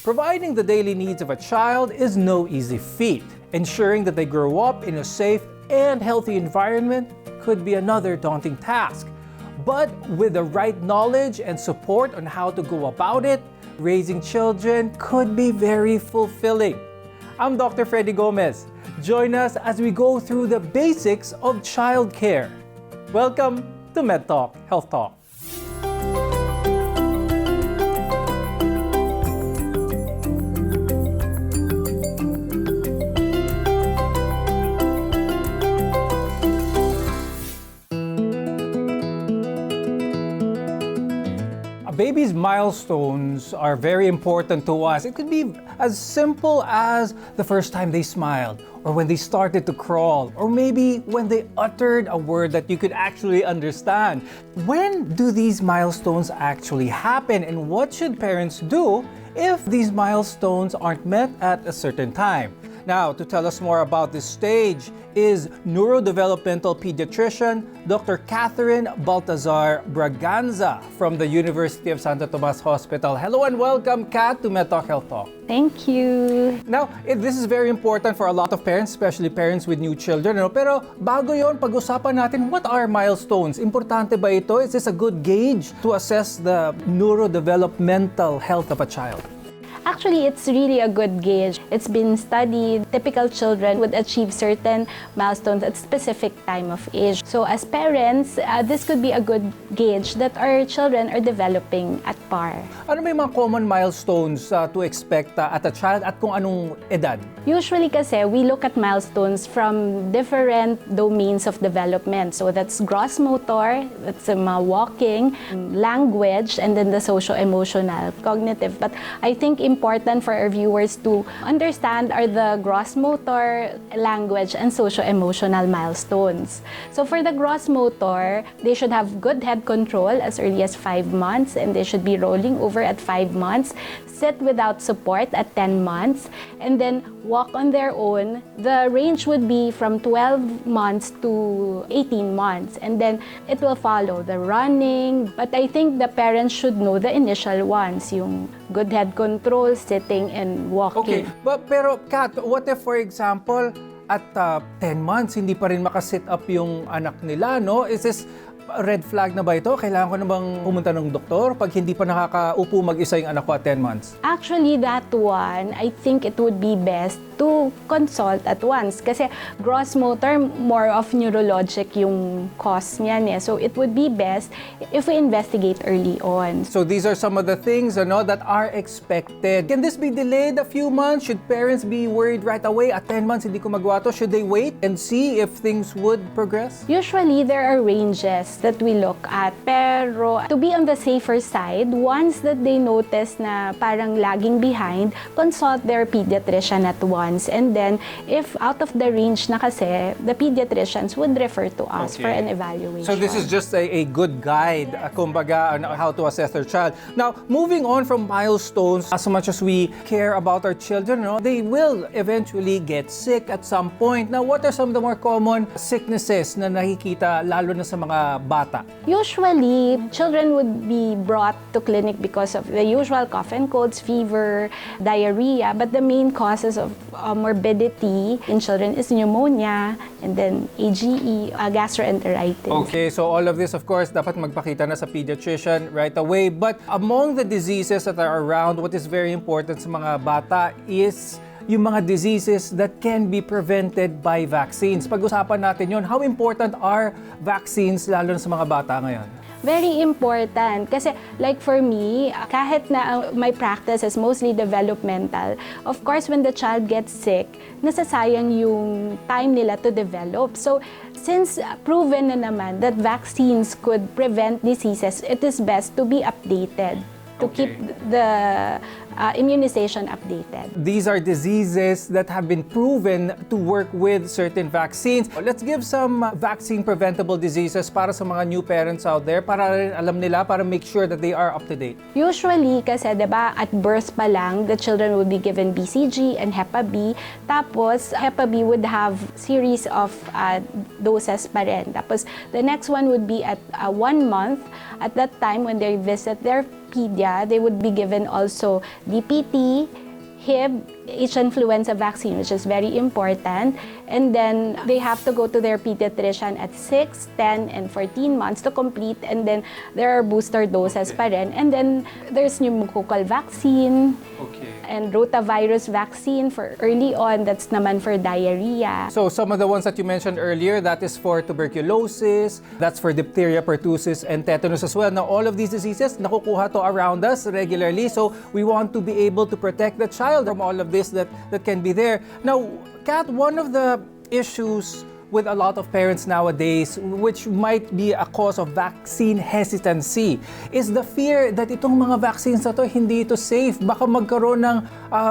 Providing the daily needs of a child is no easy feat. Ensuring that they grow up in a safe and healthy environment could be another daunting task. But with the right knowledge and support on how to go about it, raising children could be very fulfilling. I'm Dr. Freddy Gomez. Join us as we go through the basics of childcare. Welcome to Med Talk, Health Talk. A baby's milestones are very important to us. It could be as simple as the first time they smiled, or when they started to crawl, or maybe when they uttered a word that you could actually understand. When do these milestones actually happen, and what should parents do if these milestones aren't met at a certain time? Now, to tell us more about this stage is neurodevelopmental pediatrician Dr. Catherine Baltazar Braganza from the University of Santo Tomas Hospital. Hello and welcome, Kat, to Med Talk Health Talk. Thank you. Now, this is very important for a lot of parents, especially parents with new children. Pero bago yon, pag-usapan natin, what are milestones? Importante ba ito? Is this a good gauge to assess the neurodevelopmental health of a child? Actually, it's really a good gauge. It's been studied. Typical children would achieve certain milestones at specific time of age. So as parents, this could be a good gauge that our children are developing at par. Ano ba yung mga common milestones to expect at a child at kung anong edad? Usually kasi, we look at milestones from different domains of development. So that's gross motor, that's walking, language, and then the socio-emotional, cognitive. But I think important for our viewers to understand are the gross motor, language, and socio-emotional milestones. So for the gross motor, they should have good head control as early as 5 months, and they should be rolling over at 5 months, sit without support at 10 months, and then walk on their own. The range would be from 12 months to 18 months, and then it will follow the running. But I think the parents should know the initial ones, yung good head control, sitting, and walking. Okay, pero Kat, what if for example, at 10 months, hindi pa rin makasit up yung anak nila, no? Is this red flag na ba ito? Kailangan ko na bang pumunta ng doktor pag hindi pa nakakaupo mag-isa yung anak ko at 10 months? Actually, that one, I think it would be best to consult at once. Kasi gross motor, more of neurologic yung cause niyan eh. So it would be best if we investigate early on. So these are some of the things that are expected. Can this be delayed a few months? Should parents be worried right away? At 10 months, hindi ko magawa to. Should they wait and see if things would progress? Usually, there are ranges that we look at. Pero to be on the safer side, once that they notice na parang lagging behind, consult their pediatrician at once. And then, if out of the range na kasi, the pediatricians would refer to us for an evaluation. So this is just a good guide, kumbaga, on how to assess their child. Now, moving on from milestones, as much as we care about our children, they will eventually get sick at some point. Now, what are some of the more common sicknesses na nakikita, lalo na sa mga bata? Usually, children would be brought to clinic because of the usual cough and colds, fever, diarrhea, but the main causes of morbidity in children is pneumonia, and then AGE, gastroenteritis. Okay, so all of this, of course, dapat magpakita na sa pediatrician right away. But among the diseases that are around, what is very important sa mga bata is yung mga diseases that can be prevented by vaccines. Pag-usapan natin yun, how important are vaccines lalo na sa mga bata ngayon? Very important. Kasi like for me, kahit na my practice is mostly developmental, of course, when the child gets sick, nasasayang yung time nila to develop. So, since proven na naman that vaccines could prevent diseases, it is best to be updated to keep the immunization updated. These are diseases that have been proven to work with certain vaccines. Let's give some vaccine preventable diseases para sa mga new parents out there, para rin alam nila, para make sure that they are up to date. Usually, kasi diba, at birth pa lang, the children will be given BCG and Hepa B. Tapos, Hepa B would have series of doses pa rin. Tapos, the next one would be at 1 month. at that time when they visit their pedia, they would be given also DPT, Hib, H influenza vaccine, which is very important. And then they have to go to their pediatrician at 6, 10, and 14 months to complete. And then there are booster doses pa rin. And then there's pneumococcal vaccine and rotavirus vaccine for early on. That's naman for diarrhea. So some of the ones that you mentioned earlier, that is for tuberculosis, that's for diphtheria, pertussis, and tetanus as well. Now, all of these diseases, nakukuha to around us regularly. So we want to be able to protect the child from all of this that can be there. Now, Kat, one of the issues with a lot of parents nowadays, which might be a cause of vaccine hesitancy, is the fear that itong mga vaccines na to, hindi ito safe. Baka magkaroon ng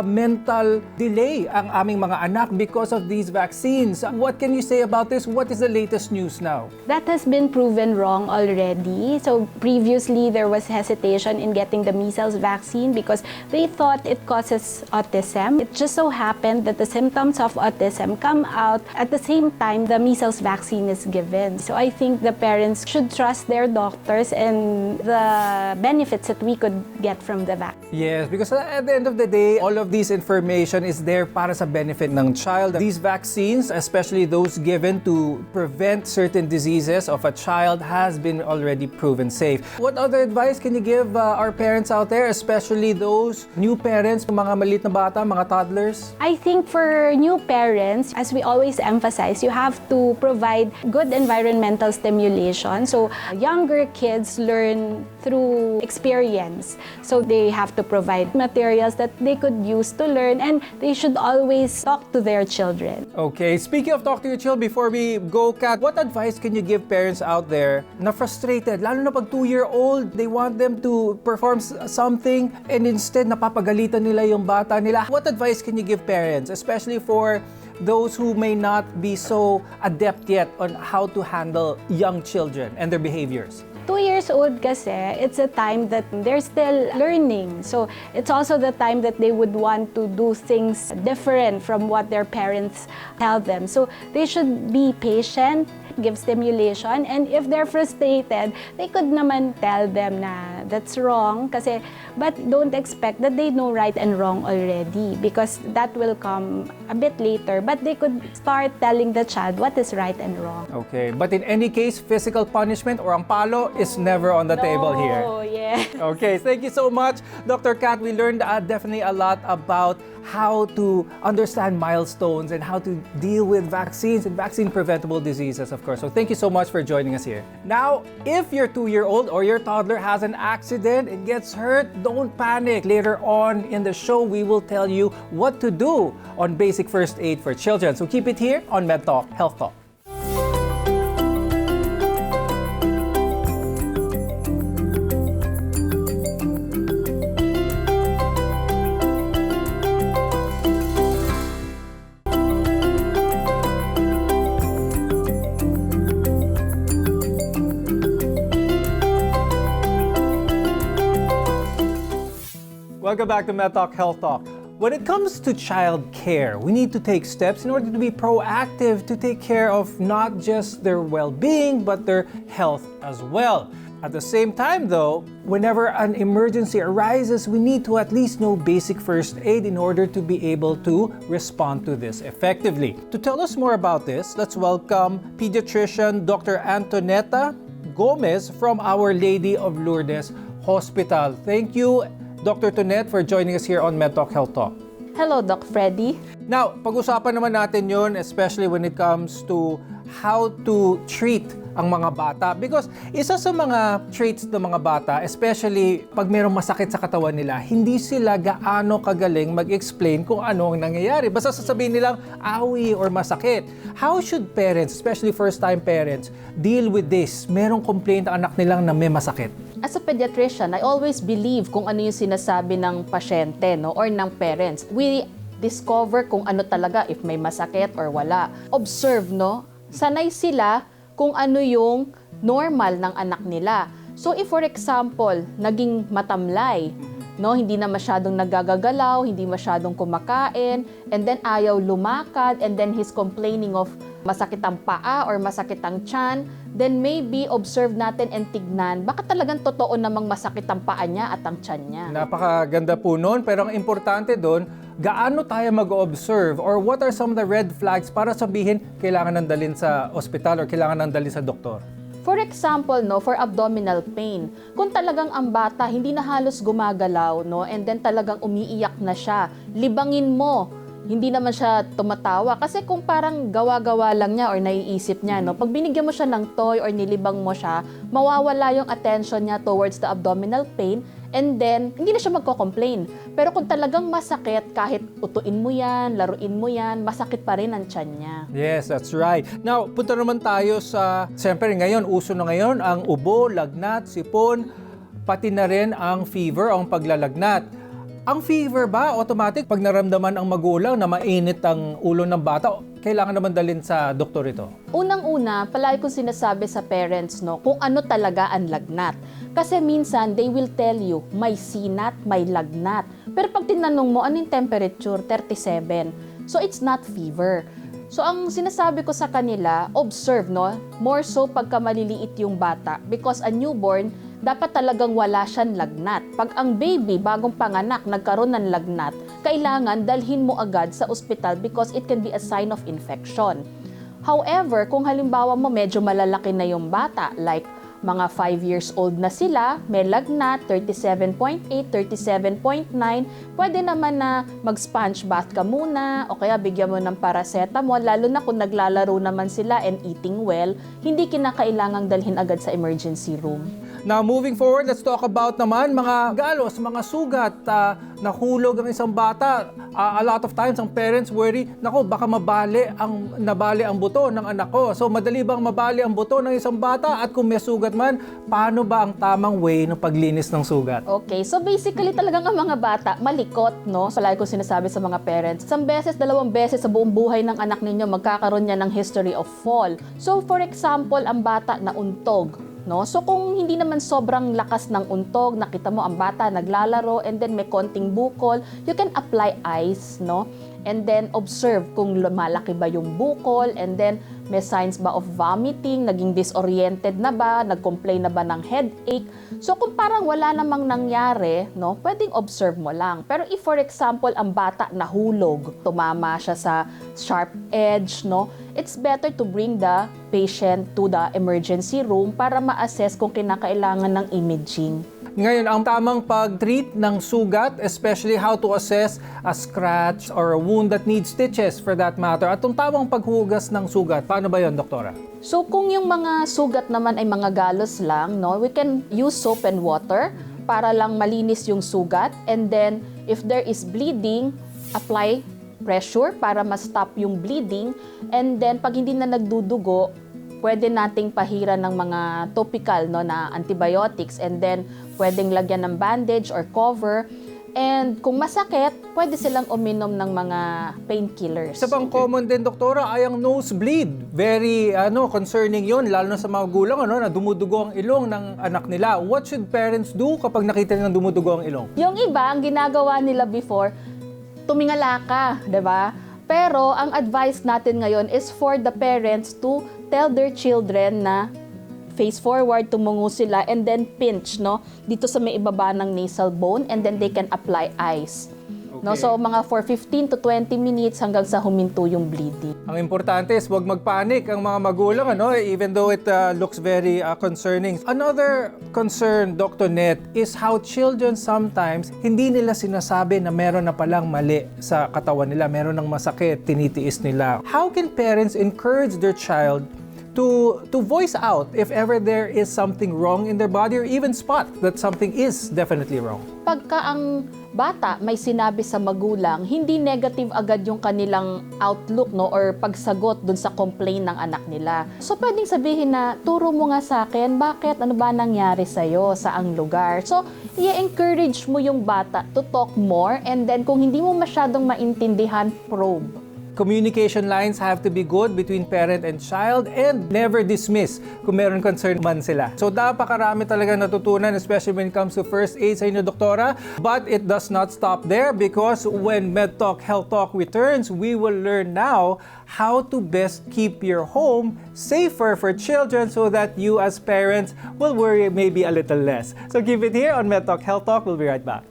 mental delay ang aming mga anak because of these vaccines. What can you say about this? What is the latest news now? That has been proven wrong already. So previously, there was hesitation in getting the measles vaccine because they thought it causes autism. It just so happened that the symptoms of autism come out at the same time the measles vaccine is given. So I think the parents should trust their doctors and the benefits that we could get from the vaccine. Yes, because at the end of the day, all of this information is there para sa benefit ng child. These vaccines, especially those given to prevent certain diseases of a child, has been already proven safe. What other advice can you give our parents out there, especially those new parents, mga maliit na bata, mga toddlers? I think for new parents, as we always emphasize, you have to provide good environmental stimulation. So younger kids learn through experience. So they have to provide materials that they could use to learn, and they should always talk to their children. Okay, speaking of talk to your children, before we go, Kat, what advice can you give parents out there na frustrated, lalo na pag 2-year-old, they want them to perform something and instead napapagalitan nila yung bata nila? What advice can you give parents, especially for those who may not be so adept yet on how to handle young children and their behaviors? 2 years old kasi, it's a time that they're still learning. So it's also the time that they would want to do things different from what their parents tell them. So they should be patient, give stimulation, and if they're frustrated, they could naman tell them na that's wrong kasi, but don't expect that they know right and wrong already because that will come a bit later. But they could start telling the child what is right and wrong. Okay, but in any case, physical punishment or ang palo is never on the table here. Oh, yeah. Okay, thank you so much, Dr. Kat. We learned definitely a lot about how to understand milestones and how to deal with vaccines and vaccine-preventable diseases, of course. So thank you so much for joining us here. Now, if your 2-year-old or your toddler has an accident and gets hurt, don't panic. Later on in the show, we will tell you what to do on basic first aid for children. So keep it here on MedTalk Health Talk. Welcome back to MedTalk Health Talk. When it comes to child care, we need to take steps in order to be proactive to take care of not just their well-being, but their health as well. At the same time though, whenever an emergency arises, we need to at least know basic first aid in order to be able to respond to this effectively. To tell us more about this, let's welcome pediatrician Dr. Antoneta Gomez from Our Lady of Lourdes Hospital. Thank you, Dr. Tonet, for joining us here on MedTalk Health Talk. Hello, Doc Freddy. Now, pag-usapan naman natin yun, especially when it comes to how to treat ang mga bata. Because isa sa mga traits ng mga bata, especially pag mayroong masakit sa katawan nila, hindi sila gaano kagaling mag-explain kung ano ang nangyayari. Basta sasabihin nilang awi or masakit. How should parents, especially first-time parents, deal with this? Merong complaint ang anak nilang na may masakit. As a pediatrician, I always believe kung ano yung sinasabi ng pasyente, no, or ng parents. We discover kung ano talaga, if may masakit or wala. Observe, no? Sanay sila kung ano yung normal ng anak nila. So if for example, naging matamlay, no, hindi na masyadong nagagagalaw, hindi masyadong kumakain, and then ayaw lumakad, and then he's complaining of masakit ang paa or masakit ang tiyan, then maybe observe natin and tignan, baka talagang totoo namang masakit ang paa niya at ang tiyan niya. Napakaganda po nun, pero ang importante doon, gaano tayo mag-observe or what are some of the red flags para sabihin kailangan nang dalhin sa ospital or kailangan nang dalhin sa doktor? For example, no, for abdominal pain, kung talagang ang bata hindi na halos gumagalaw, no, and then talagang umiiyak na siya, libangin mo. Hindi naman siya tumatawa kasi kung parang gawa-gawa lang niya or naiisip niya, no, pag binigyan mo siya ng toy or nilibang mo siya, mawawala yung attention niya towards the abdominal pain and then hindi na siya magko-complain. Pero kung talagang masakit, kahit utuin mo yan, laruin mo yan, masakit pa rin ang tiyan niya. Yes, that's right. Now, punta naman tayo sa, siyempre ngayon, uso na ngayon ang ubo, lagnat, sipon, pati na rin ang fever, ang paglalagnat. Ang fever ba, automatic, pag naramdaman ang magulang na mainit ang ulo ng bata, kailangan naman dalhin sa doktor ito? Unang-una, palagi kong sinasabi sa parents, no, kung ano talaga ang lagnat. Kasi minsan, they will tell you, may sinat, may lagnat. Pero pag tinanong mo, anong temperature? 37. So, it's not fever. So, ang sinasabi ko sa kanila, observe, no? More so pagka maliliit yung bata. Because a newborn, dapat talagang wala siyang lagnat. Pag ang baby, bagong panganak, nagkaroon ng lagnat, kailangan dalhin mo agad sa ospital because it can be a sign of infection. However, kung halimbawa mo medyo malalaki na yung bata, like mga 5 years old na sila, may lagnat, 37.8, 37.9, pwede naman na mag-sponge bath ka muna o kaya bigyan mo ng paracetamol, lalo na kung naglalaro naman sila and eating well, hindi kinakailangang dalhin agad sa emergency room. Now, moving forward, let's talk about naman mga galos, mga sugat, nahulog ang isang bata. A lot of times, ang parents worry, nako, baka nabali ang buto ng anak ko. So, madali bang mabali ang buto ng isang bata? At kung may sugat man, paano ba ang tamang way ng paglinis ng sugat? Okay, so basically talagang ang mga bata, malikot, no? So, lagi ko sinasabi sa mga parents, isang beses, dalawang beses sa buong buhay ng anak ninyo, magkakaroon niya ng history of fall. So, for example, ang bata na untog, no? So kung hindi naman sobrang lakas ng untog, nakita mo ang bata naglalaro and then may konting bukol, you can apply ice, no? And then observe kung lumalaki ba yung bukol and then may signs ba of vomiting, naging disoriented na ba, nag-complain na ba ng headache. So kung parang wala namang nangyari, no, pwedeng observe mo lang. Pero if for example ang bata nahulog, tumama siya sa sharp edge, no, it's better to bring the patient to the emergency room para ma-assess kung kinakailangan ng imaging. Ngayon, ang tamang pag-treat ng sugat, especially how to assess a scratch or a wound that needs stitches for that matter, at ang tamang paghugas ng sugat, paano ba yun, doktora? So kung yung mga sugat naman ay mga galos lang, no, we can use soap and water para lang malinis yung sugat, and then if there is bleeding, apply pressure para ma-stop yung bleeding, and then pag hindi na nagdudugo, pwede nating pahiran ng mga topical, no, na antibiotics, and then pwedeng lagyan ng bandage or cover. And kung masakit, pwede silang uminom ng mga painkillers. Sa bang common din, doktora, ay ang nosebleed. Very concerning yun, lalo na sa mga gulang na dumudugo ang ilong ng anak nila. What should parents do kapag nakita nilang dumudugo ang ilong? Yung iba, ang ginagawa nila before, tumingala ka, di ba? Pero ang advice natin ngayon is for the parents to tell their children na face forward, tumungo sila, and then pinch, no, dito sa may ibaba ng nasal bone, and then they can apply ice. Okay. No, so mga for 15 to 20 minutes hanggang sa huminto yung bleeding. Ang importante is huwag magpanik ang mga magulang, even though it looks very concerning. Another concern, Dr. Net, is how children sometimes hindi nila sinasabi na meron na palang mali sa katawan nila, meron ng masakit, tinitiis nila. How can parents encourage their child to voice out if ever there is something wrong in their body or even spot that something is definitely wrong? Pagka ang bata may sinabi sa magulang, hindi negative agad yung kanilang outlook, no, or pagsagot dun sa complaint ng anak nila. So pwedeng sabihin na, turo mo nga sa akin, bakit? Ano ba nangyari sa'yo? Saang lugar? So i-encourage mo yung bata to talk more, and then kung hindi mo masyadong maintindihan, probe. Communication lines have to be good between parent and child and never dismiss kung meron concern man sila. So napakarami talaga natutunan, especially when it comes to first aid sa inyo, Doktora. But it does not stop there because when MedTalk Health Talk returns, we will learn now how to best keep your home safer for children so that you as parents will worry maybe a little less. So keep it here on MedTalk Health Talk. We'll be right back.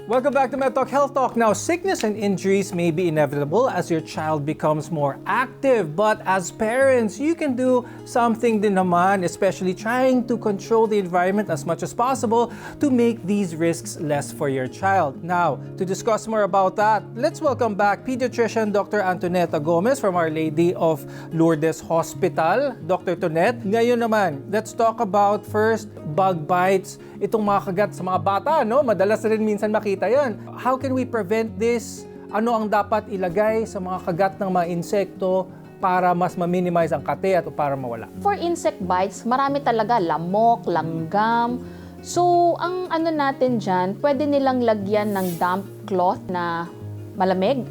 Welcome back to MedTalk Health Talk. Now, sickness and injuries may be inevitable as your child becomes more active, but as parents, you can do something din naman, especially trying to control the environment as much as possible to make these risks less for your child. Now, to discuss more about that, let's welcome back pediatrician Dr. Antoneta Gomez from Our Lady of Lourdes Hospital. Dr. Tonet, ngayon naman, let's talk about first bug bites. Itong mga kagat sa mga bata, no? Madalas rin minsan makita yan. How can we prevent this? Ano ang dapat ilagay sa mga kagat ng mga insekto para mas ma-minimize ang kate at para mawala? For insect bites, marami talaga, lamok, langgam. So, ang ano natin dyan, pwede nilang lagyan ng damp cloth na malamig.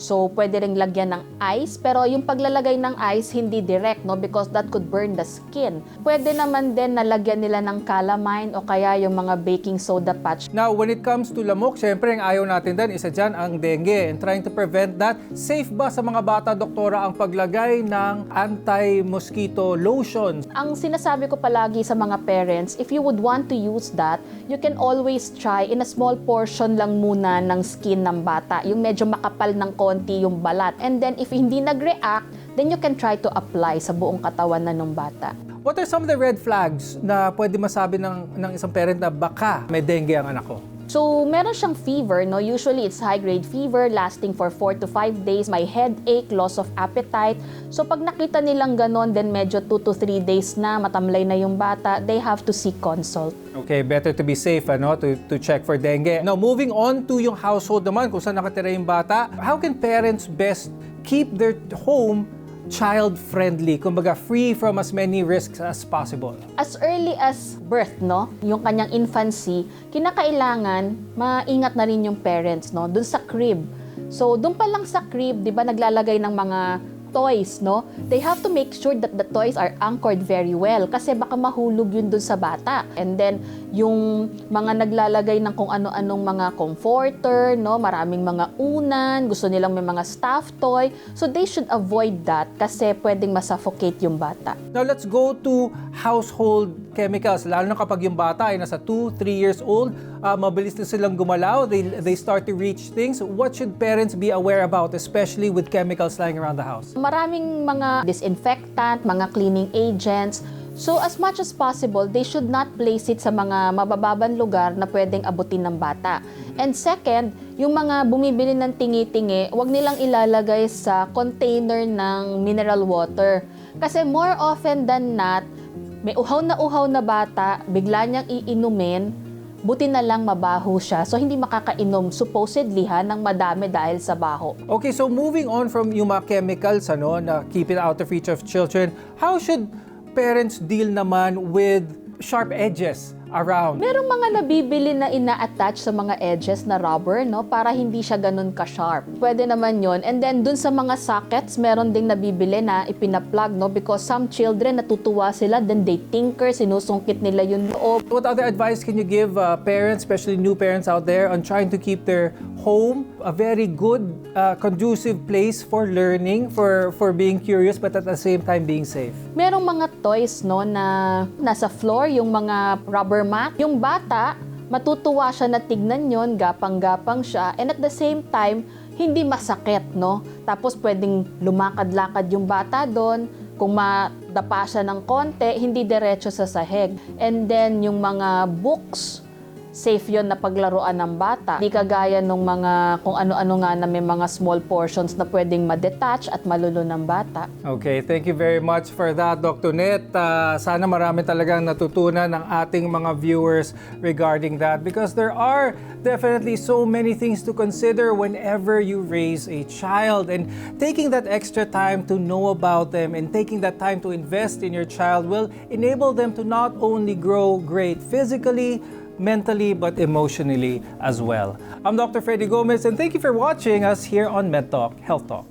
So, pwede ring lagyan ng ice, pero yung paglalagay ng ice, hindi direct, no? Because that could burn the skin. Pwede naman din na lagyan nila ng calamine o kaya yung mga baking soda patch. Now, when it comes to lamok, syempre, ang ayaw natin din, isa dyan ang dengue. And trying to prevent that, safe ba sa mga bata, Doktora, ang paglagay ng anti-mosquito lotion? Ang sinasabi ko palagi sa mga parents, if you would want to use that, you can always try in a small portion lang muna ng skin ng bata. Yung medyo makapal ng konti yung balat. And then, if hindi nag-react, then you can try to apply sa buong katawan na ng bata. What are some of the red flags na pwede masabi ng isang parent na baka may dengue ang anak ko? So, meron siyang fever, no? Usually, it's high-grade fever lasting for 4 to 5 days. May headache, loss of appetite. So, pag nakita nilang ganon, then medyo 2 to 3 days na, matamlay na yung bata, they have to seek consult. Okay, better to be safe, ano, to check for dengue. Now, moving on to yung household naman, kung saan nakatira yung bata, how can parents best keep their home child-friendly, kumbaga free from as many risks as possible? As early as birth, no, yung kanyang infancy, kinakailangan maingat na rin yung parents, no, dun sa crib. So, dun pa lang sa crib, di ba, naglalagay ng mga toys, no? They have to make sure that the toys are anchored very well kasi baka mahulog yun dun sa bata. And then, yung mga naglalagay ng kung ano-anong mga comforter, no? Maraming mga unan, gusto nilang may mga stuffed toy. So, they should avoid that kasi pwedeng masuffocate yung bata. Now, let's go to household chemicals. Lalo na kapag yung bata ay nasa 2-3 years old, mabilis na silang gumalaw, they start to reach things. What should parents be aware about, especially with chemicals lying around the house? Maraming mga disinfectant, mga cleaning agents. So as much as possible, they should not place it sa mga mabababang lugar na pwedeng abutin ng bata. And second, yung mga bumibili ng tingi-tingi, wag nilang ilalagay sa container ng mineral water. Kasi more often than not, may uhaw na bata, bigla niyang iinumin, buti na lang mabaho siya. So, hindi makakainom, supposedly, ng madami dahil sa baho. Okay, so moving on from yung mga chemicals, ano, na keep it out of reach of children, how should parents deal naman with sharp edges around? Merong mga nabibili na ina-attach sa mga edges na rubber, no, para hindi siya ganun ka-sharp. Pwede naman yon. And then, dun sa mga sockets, meron ding nabibili na ipina-plug, no, because some children natutuwa sila, then they tinker, sinusungkit nila yung loob. What other advice can you give parents, especially new parents out there, on trying to keep their home a very good, conducive place for learning, for being curious, but at the same time being safe? Merong mga toys, no, na nasa floor, yung mga rubber mat. Yung bata, matutuwa siya na tignan yon, gapang-gapang siya, and at the same time, hindi masakit, no? Tapos pwedeng lumakad-lakad yung bata doon. Kung madapa siya ng konti, hindi diretso sa sahig. And then, yung mga books, safe yon na paglaruan ng bata. Di kagaya nung mga kung ano-ano nga na may mga small portions na pwedeng ma-detach at malulo ng bata. Okay, thank you very much for that, Dr. Net. Sana marami talagang natutunan ng ating mga viewers regarding that because there are definitely so many things to consider whenever you raise a child, and taking that extra time to know about them and taking that time to invest in your child will enable them to not only grow great physically, mentally, but emotionally as well. I'm Dr. Freddy Gomez, and thank you for watching us here on MedTalk Health Talk.